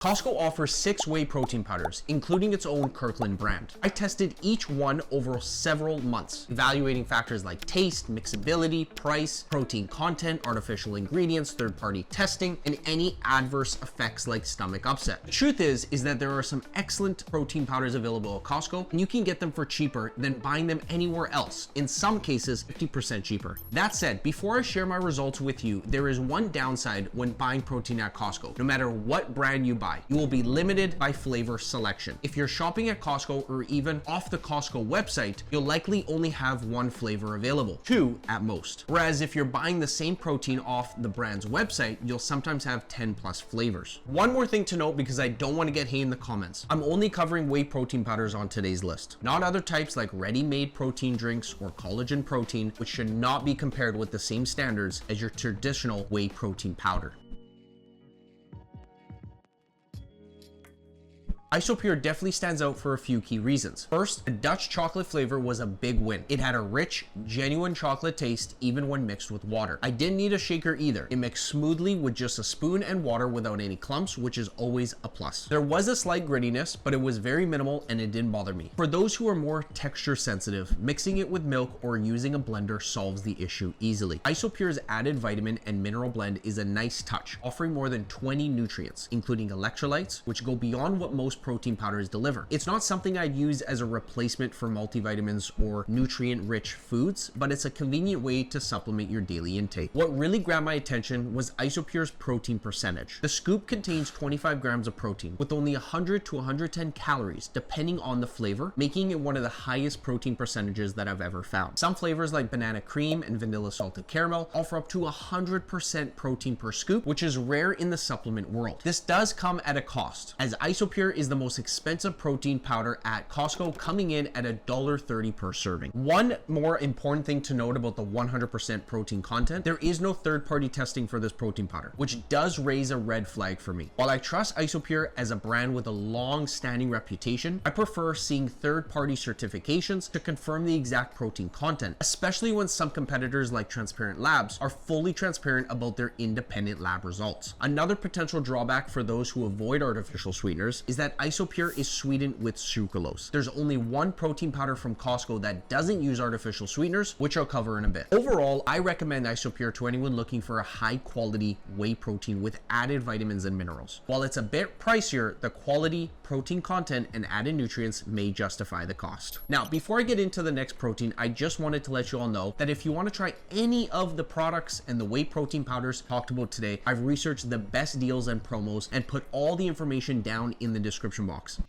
Costco offers 6 whey protein powders, including its own Kirkland brand. I tested each one over several months, evaluating factors like taste, mixability, price, protein content, artificial ingredients, third-party testing, and any adverse effects like stomach upset. The truth is that there are some excellent protein powders available at Costco, and you can get them for cheaper than buying them anywhere else, in some cases 50% cheaper. That said, before I share my results with you, there is one downside when buying protein at Costco. No matter what brand you buy, you will be limited by flavor selection. If you're shopping at Costco or even off the Costco website, you'll likely only have one flavor available, 2 at most. Whereas if you're buying the same protein off the brand's website, you'll sometimes have 10 plus flavors. One more thing to note, because I don't want to get hate in the comments. I'm only covering whey protein powders on today's list, not other types like ready-made protein drinks or collagen protein, which should not be compared with the same standards as your traditional whey protein powder. Isopure definitely stands out for a few key reasons. First, the Dutch chocolate flavor was a big win. It had a rich, genuine chocolate taste even when mixed with water. I didn't need a shaker either. It mixed smoothly with just a spoon and water without any clumps, which is always a plus. There was a slight grittiness, but it was very minimal and it didn't bother me. For those who are more texture sensitive, mixing it with milk or using a blender solves the issue easily. Isopure's added vitamin and mineral blend is a nice touch, offering more than 20 nutrients, including electrolytes, which go beyond what most protein powders deliver. It's not something I'd use as a replacement for multivitamins or nutrient-rich foods, but it's a convenient way to supplement your daily intake. What really grabbed my attention was Isopure's protein percentage. The scoop contains 25 grams of protein, with only 100 to 110 calories, depending on the flavor, making it one of the highest protein percentages that I've ever found. Some flavors like banana cream and vanilla salted caramel offer up to 100% protein per scoop, which is rare in the supplement world. This does come at a cost, as Isopure is the most expensive protein powder at Costco, coming in at $1.30 per serving. One more important thing to note about the 100% protein content: there is no third-party testing for this protein powder, which does raise a red flag for me. While I trust Isopure as a brand with a long-standing reputation, I prefer seeing third-party certifications to confirm the exact protein content, especially when some competitors like Transparent Labs are fully transparent about their independent lab results. Another potential drawback for those who avoid artificial sweeteners is that Isopure is sweetened with sucralose. There's only one protein powder from Costco that doesn't use artificial sweeteners, which I'll cover in a bit. Overall, I recommend Isopure to anyone looking for a high quality whey protein with added vitamins and minerals. While it's a bit pricier, the quality, protein content, and added nutrients may justify the cost. Now, before I get into the next protein, I just wanted to let you all know that if you want to try any of the products and the whey protein powders talked about today, I've researched the best deals and promos and put all the information down in the description box.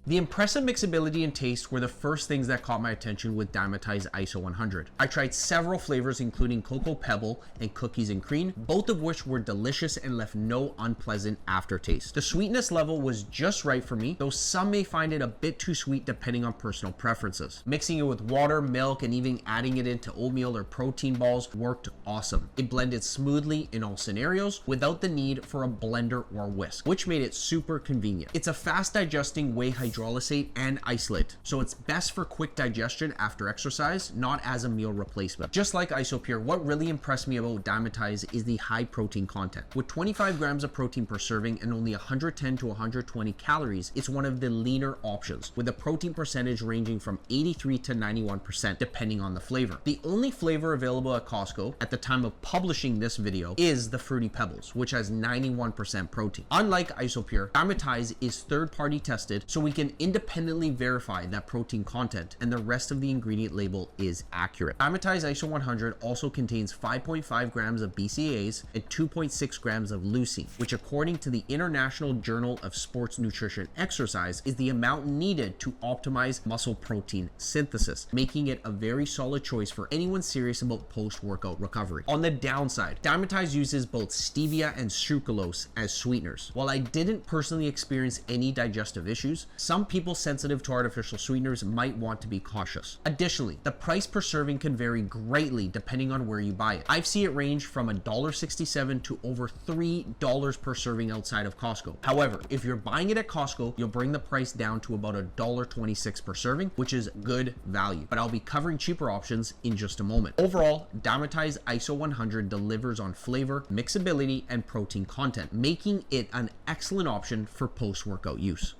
The impressive mixability and taste were the first things that caught my attention with Dymatize ISO 100. I tried several flavors including Cocoa Pebble and Cookies and Cream, both of which were delicious and left no unpleasant aftertaste. The sweetness level was just right for me, though some may find it a bit too sweet depending on personal preferences. Mixing it with water, milk, and even adding it into oatmeal or protein balls worked awesome. It blended smoothly in all scenarios without the need for a blender or whisk, which made it super convenient. It's a fast digesting whey hydrolysate and isolate, so it's best for quick digestion after exercise, not as a meal replacement. Just like Isopure, what really impressed me about Dymatize is the high protein content. With 25 grams of protein per serving and only 110 to 120 calories, it's one of the leaner options, with a protein percentage ranging from 83 to 91% depending on the flavor. The only flavor available at Costco at the time of publishing this video is the Fruity Pebbles, which has 91% protein. Unlike Isopure, Dymatize is third-party tested, so we can independently verify that protein content and the rest of the ingredient label is accurate. Dymatize ISO 100 also contains 5.5 grams of BCAAs and 2.6 grams of leucine, which according to the International Journal of Sports Nutrition Exercise is the amount needed to optimize muscle protein synthesis, making it a very solid choice for anyone serious about post-workout recovery. On the downside, Dymatize uses both stevia and sucralose as sweeteners. While I didn't personally experience any digestive issues, some people sensitive to artificial sweeteners might want to be cautious. Additionally, the price per serving can vary greatly depending on where you buy it. I've seen it range from $1.67 to over $3 per serving outside of Costco. However, if you're buying it at Costco, you'll bring the price down to about $1.26 per serving, which is good value. But I'll be covering cheaper options in just a moment. Overall, Dymatize ISO 100 delivers on flavor, mixability, and protein content, making it an excellent option for post-workout use.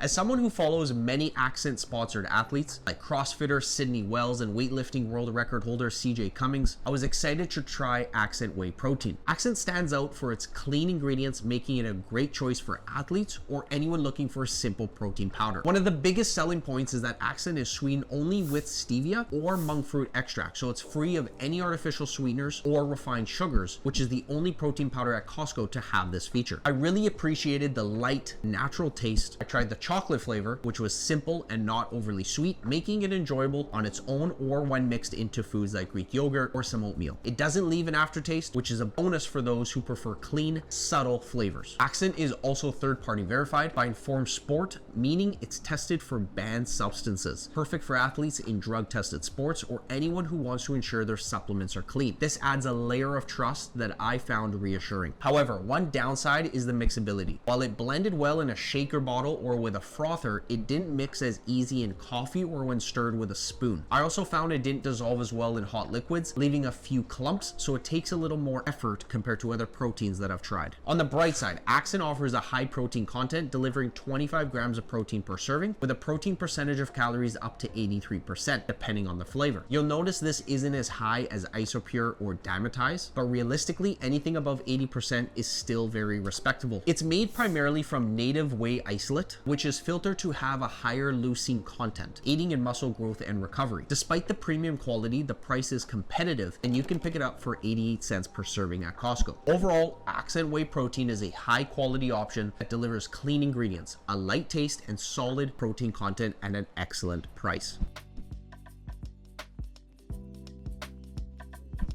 As someone who follows many Ascent sponsored athletes like CrossFitter Sydney Wells and weightlifting world record holder 𝗪𝗂𝘁𝗪𝗋, I was excited to try Ascent Whey Protein. Ascent stands out for its clean ingredients, making it a great choice for athletes or anyone looking for a simple protein powder. One of the biggest selling points is that Ascent is sweetened only with stevia or monk fruit extract, so it's free of any artificial sweeteners or refined sugars, which is the only protein powder at Costco to have this feature. I really appreciated the light, natural taste. I tried the chocolate flavor, which was simple and not overly sweet, making it enjoyable on its own or when mixed into foods like Greek yogurt or some oatmeal. It doesn't leave an aftertaste, which is a bonus for those who prefer clean, subtle flavors. Ascent is also third-party verified by Informed Sport, meaning it's tested for banned substances. Perfect for athletes in drug-tested sports or anyone who wants to ensure their supplements are clean. This adds a layer of trust that I found reassuring. However, one downside is the mixability. While it blended well in a shaker bottle or with a frother, it didn't mix as easy in coffee or when stirred with a spoon. I also found it didn't dissolve as well in hot liquids, leaving a few clumps, so it takes a little more effort compared to other proteins that I've tried. On the bright side, Ascent offers a high protein content, delivering 25 grams of protein per serving, with a protein percentage of calories up to 83%, depending on the flavor. You'll notice this isn't as high as Isopure or Dymatize, but realistically, anything above 80% is still very respectable. It's made primarily from native whey isolate, which is filtered to have a higher leucine content, aiding in muscle growth and recovery. Despite the premium quality, the price is competitive and you can pick it up for 88 cents per serving at Costco. Overall, Ascent Whey Protein is a high quality option that delivers clean ingredients, a light taste, and solid protein content at an excellent price.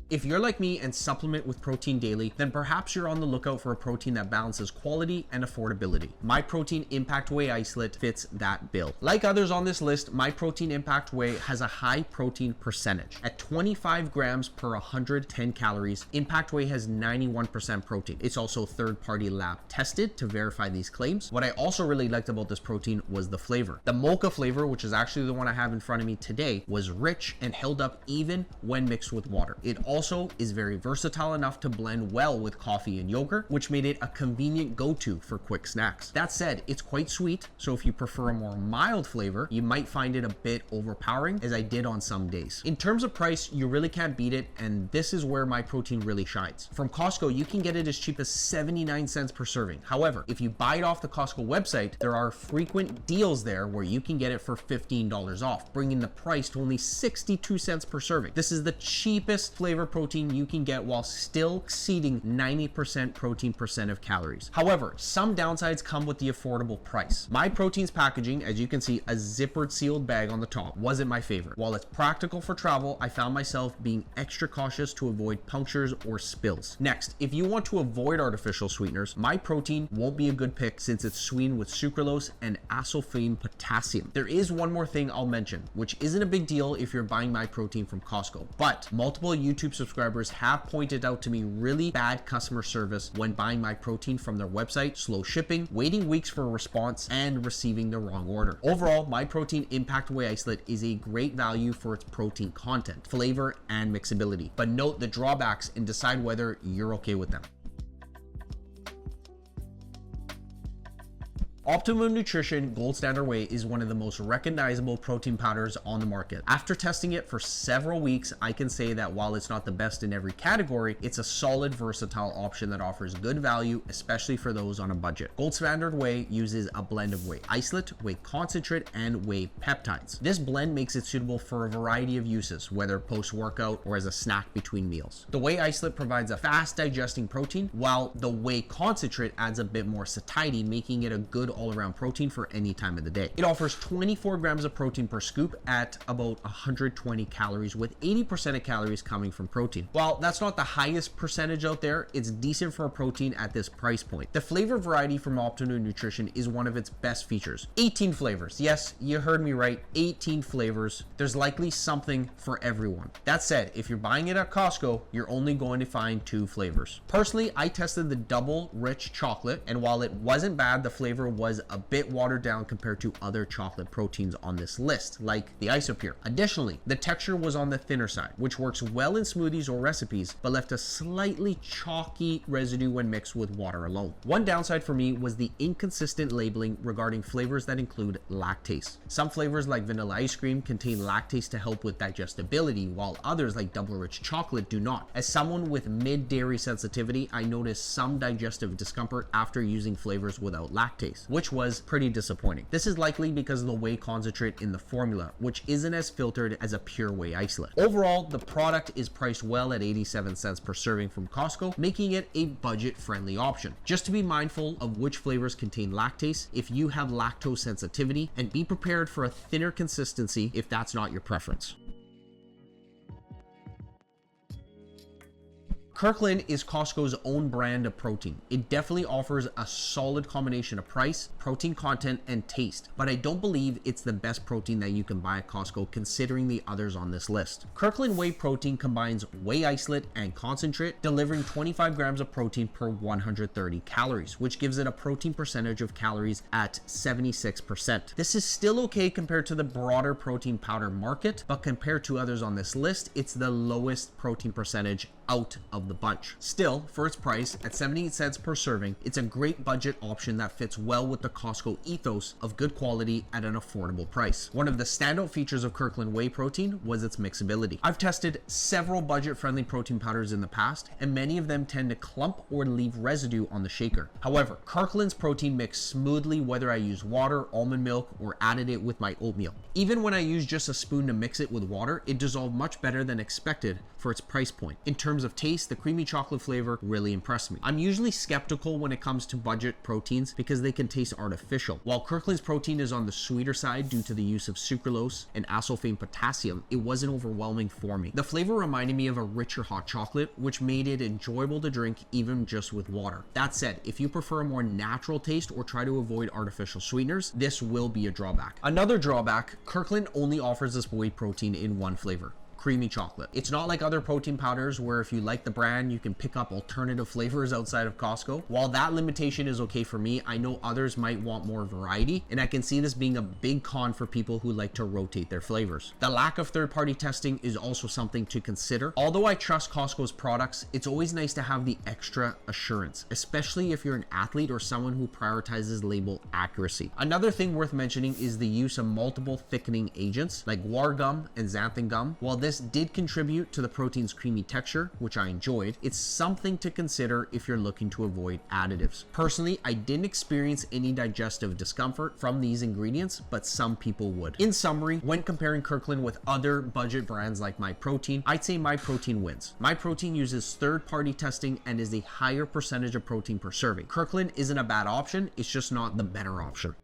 If you're like me and supplement with protein daily, then perhaps you're on the lookout for a protein that balances quality and affordability. MyProtein Impact Whey Isolate fits that bill. Like others on this list, MyProtein Impact Whey has a high protein percentage. At 25 grams per 110 calories, Impact Whey has 91% protein. It's also third-party lab tested to verify these claims. What I also really liked about this protein was the flavor. The mocha flavor, which is actually the one I have in front of me today, was rich and held up even when mixed with water. It also is very versatile enough to blend well with coffee and yogurt, which made it a convenient go-to for quick snacks. That said, it's quite sweet, so if you prefer a more mild flavor, you might find it a bit overpowering, as I did on some days. In terms of price, you really can't beat it, and this is where MyProtein really shines. From Costco, you can get it as cheap as 79 cents per serving. However, if you buy it off the Costco website, there are frequent deals there where you can get it for $15 off, bringing the price to only 62 cents per serving. This is the cheapest flavor protein you can get while still exceeding 90% protein percent of calories. However, some downsides come with the affordable price. MyProtein's packaging, as you can see, a zippered sealed bag on the top, wasn't my favorite. While it's practical for travel, I found myself being extra cautious to avoid punctures or spills. Next, if you want to avoid artificial sweeteners, MyProtein won't be a good pick since it's sweetened with sucralose and aspartame potassium. There is one more thing I'll mention, which isn't a big deal if you're buying MyProtein from Costco, but multiple YouTube subscribers have pointed out to me really bad customer service when buying MyProtein from their website, slow shipping, waiting weeks for a response, and receiving the wrong order. Overall, MyProtein Impact Whey Isolate is a great value for its protein content, flavor, and mixability, but note the drawbacks and decide whether you're okay with them. Optimum Nutrition Gold Standard Whey is one of the most recognizable protein powders on the market. After testing it for several weeks, I can say that while it's not the best in every category, it's a solid, versatile option that offers good value, especially for those on a budget. Gold Standard Whey uses a blend of whey isolate, whey concentrate, and whey peptides. This blend makes it suitable for a variety of uses, whether post-workout or as a snack between meals. The whey isolate provides a fast digesting protein, while the whey concentrate adds a bit more satiety, making it a good all-around protein for any time of the day. It offers 24 grams of protein per scoop at about 120 calories, with 80% of calories coming from protein. While that's not the highest percentage out there, it's decent for a protein at this price point. The flavor variety from Optimum Nutrition is one of its best features. 18 flavors. Yes, you heard me right, 18 flavors. There's likely something for everyone. That said, if you're buying it at Costco, you're only going to find 2 flavors. Personally, I tested the double rich chocolate, and while it wasn't bad, the flavor was a bit watered down compared to other chocolate proteins on this list, like the Isopure. Additionally, the texture was on the thinner side, which works well in smoothies or recipes, but left a slightly chalky residue when mixed with water alone. One downside for me was the inconsistent labeling regarding flavors that include lactase. Some flavors like vanilla ice cream contain lactase to help with digestibility, while others like double rich chocolate do not. As someone with mid-dairy sensitivity, I noticed some digestive discomfort after using flavors without lactase, which was pretty disappointing. This is likely because of the whey concentrate in the formula, which isn't as filtered as a pure whey isolate. Overall, the product is priced well at 87 cents per serving from Costco, making it a budget-friendly option. Just to be mindful of which flavors contain lactase if you have lactose sensitivity, and be prepared for a thinner consistency if that's not your preference. Kirkland is Costco's own brand of protein. It definitely offers a solid combination of price, protein content, and taste, but I don't believe it's the best protein that you can buy at Costco considering the others on this list. Kirkland whey protein combines whey isolate and concentrate, delivering 25 grams of protein per 130 calories, which gives it a protein percentage of calories at 76%. This is still okay compared to the broader protein powder market, but compared to others on this list, it's the lowest protein percentage out of the bunch. Still, for its price at 78 cents per serving, it's a great budget option that fits well with the Costco ethos of good quality at an affordable price. One of the standout features of Kirkland whey protein was its mixability. I've tested several budget-friendly protein powders in the past, and many of them tend to clump or leave residue on the shaker. However, Kirkland's protein mixes smoothly whether I use water, almond milk, or added it with my oatmeal. Even when I use just a spoon to mix it with water, it dissolved much better than expected for its price point. In terms of taste, the creamy chocolate flavor really impressed me. I'm usually skeptical when it comes to budget proteins because they can taste artificial. While Kirkland's protein is on the sweeter side due to the use of sucralose and aspartame potassium, it wasn't overwhelming for me. The flavor reminded me of a richer hot chocolate, which made it enjoyable to drink even just with water. That said, if you prefer a more natural taste or try to avoid artificial sweeteners, this will be a drawback. Another drawback, Kirkland only offers this whey protein in one flavor: creamy chocolate. It's not like other protein powders where if you like the brand, you can pick up alternative flavors outside of Costco. While that limitation is okay for me, I know others might want more variety, and I can see this being a big con for people who like to rotate their flavors. The lack of third-party testing is also something to consider. Although I trust Costco's products, it's always nice to have the extra assurance, especially if you're an athlete or someone who prioritizes label accuracy. Another thing worth mentioning is the use of multiple thickening agents like guar gum and xanthan gum. While this did contribute to the protein's creamy texture, which I enjoyed, it's something to consider if you're looking to avoid additives. Personally, I didn't experience any digestive discomfort from these ingredients, but some people would. In summary, when comparing Kirkland with other budget brands like MyProtein, I'd say MyProtein wins. MyProtein uses third-party testing and is a higher percentage of protein per serving. Kirkland isn't a bad option, it's just not the better option.